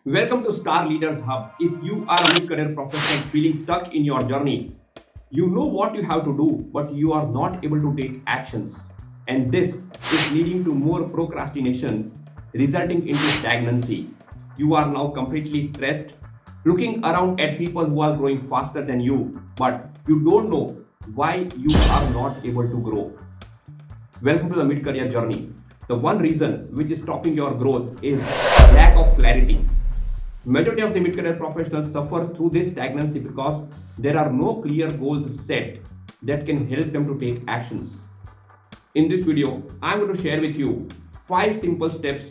Welcome to Star Leaders Hub. If you are a mid-career professional feeling stuck in your journey, you know what you have to do, but you are not able to take actions. And this is leading to more procrastination, resulting into stagnancy. You are now completely stressed, looking around at people who are growing faster than you, but you don't know why you are not able to grow. Welcome to the mid-career journey. The one reason which is stopping your growth is lack of clarity. Majority of the mid-career professionals suffer through this stagnancy because there are no clear goals set that can help them to take actions. In this video, I'm going to share with you 5 simple steps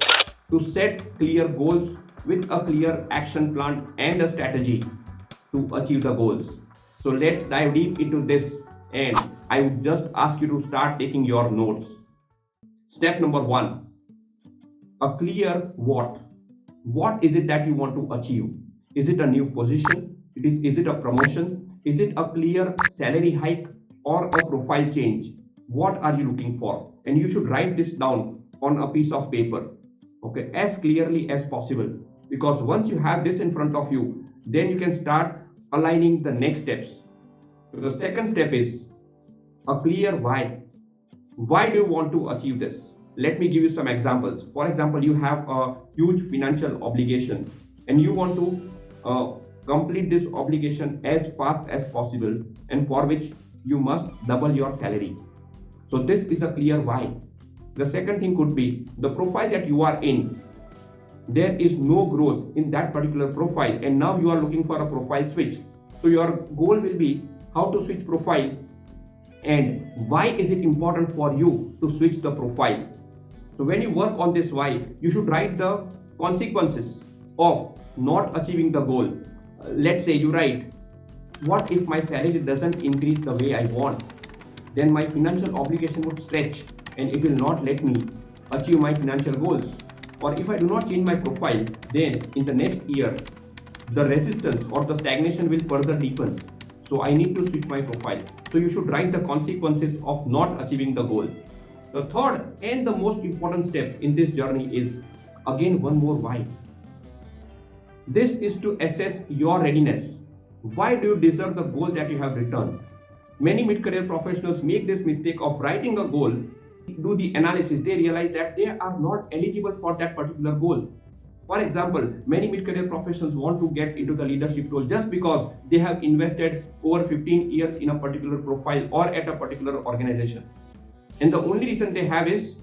to set clear goals with a clear action plan and a strategy to achieve the goals. So let's dive deep into this, and I would just ask you to start taking your notes. Step number 1, a clear what. What is it that you want to achieve? Is it a new position? Is it a promotion? Is it a clear salary hike or a profile change? What are you looking for? And you should write this down on a piece of paper, okay, as clearly as possible. Because once you have this in front of you, then you can start aligning the next steps. So the second step is a clear why. Why do you want to achieve this? Let me give you some examples. For example, you have a huge financial obligation and you want to complete this obligation as fast as possible, and for which you must double your salary. So this is a clear why. The second thing could be the profile that you are in. There is no growth in that particular profile, and now you are looking for a profile switch. So your goal will be how to switch profile, and why is it important for you to switch the profile. So when you work on this why, you should write the consequences of not achieving the goal. Let's say you write, what if my salary doesn't increase the way I want? Then my financial obligation would stretch and it will not let me achieve my financial goals. Or if I do not change my profile, then in the next year, the resistance or the stagnation will further deepen. So I need to switch my profile. So you should write the consequences of not achieving the goal. The third and the most important step in this journey is again one more why. This is to assess your readiness. Why do you deserve the goal that you have written? Many mid-career professionals make this mistake of writing a goal, do the analysis, they realize that they are not eligible for that particular goal. For example, many mid-career professionals want to get into the leadership role just because they have invested over 15 years in a particular profile or at a particular organization. And the only reason they have is,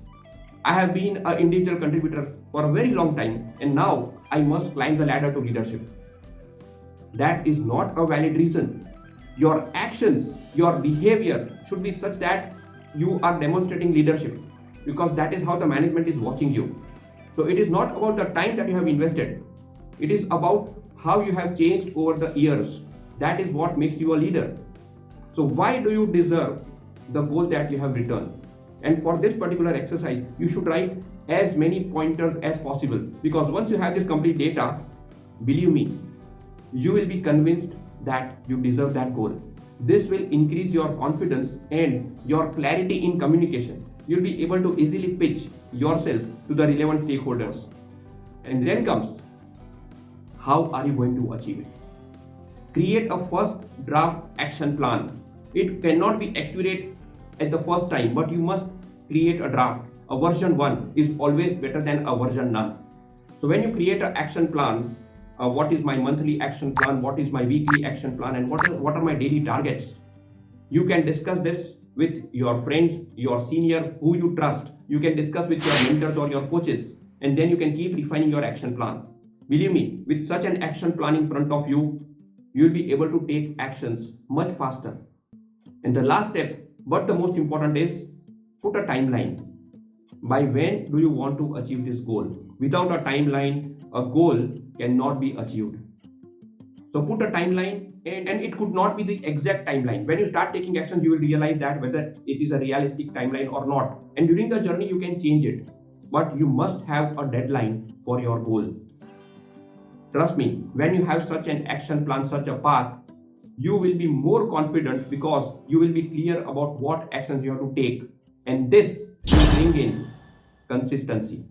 I have been an individual contributor for a very long time and now I must climb the ladder to leadership. That is not a valid reason. Your actions, your behavior should be such that you are demonstrating leadership, because that is how the management is watching you. So it is not about the time that you have invested. It is about how you have changed over the years. That is what makes you a leader. So why do you deserve the goal that you have written? And for this particular exercise, you should write as many pointers as possible, because once you have this complete data, believe me, you will be convinced that you deserve that goal. This will increase your confidence and your clarity in communication. You'll be able to easily pitch yourself to the relevant stakeholders. And then comes, how are you going to achieve it? Create a first draft action plan. It cannot be accurate at the first time, but you must create a draft. A version 1 is always better than a version none. So when you create an action plan, what is my monthly action plan, what is my weekly action plan, and what are my daily targets, you can discuss this with your friends, your senior, who you trust. You can discuss with your mentors or your coaches, and then you can keep refining your action plan. Believe me, with such an action plan in front of you, you'll be able to take actions much faster. And the last step, but the most important, is put a timeline. By when do you want to achieve this goal? Without a timeline, a goal cannot be achieved. So put a timeline, and it could not be the exact timeline. When you start taking actions, you will realize that whether it is a realistic timeline or not. And during the journey, you can change it. But you must have a deadline for your goal. Trust me, when you have such an action plan, such a path, you will be more confident because you will be clear about what actions you have to take. And this will bring in consistency.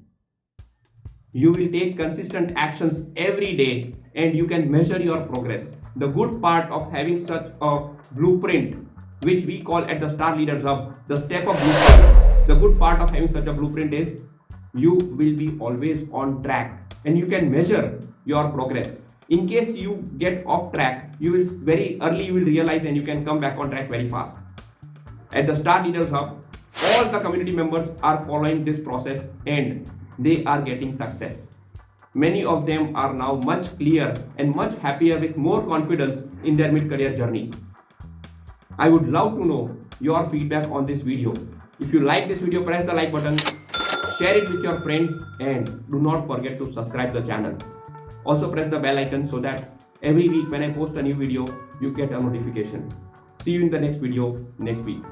You will take consistent actions every day and you can measure your progress. The good part of having such a blueprint, which we call at the Star Leaders Hub, the step of blueprint. The good part of having such a blueprint is you will be always on track and you can measure your progress. In case you get off track, you will very early you will realize and you can come back on track very fast. At the Star Leaders Hub, all the community members are following this process and they are getting success. Many of them are now much clearer and much happier with more confidence in their mid-career journey. I would love to know your feedback on this video. If you like this video, press the like button, share it with your friends and do not forget to subscribe the channel. Also press the bell icon so that every week when I post a new video, you get a notification. See you in the next video next week.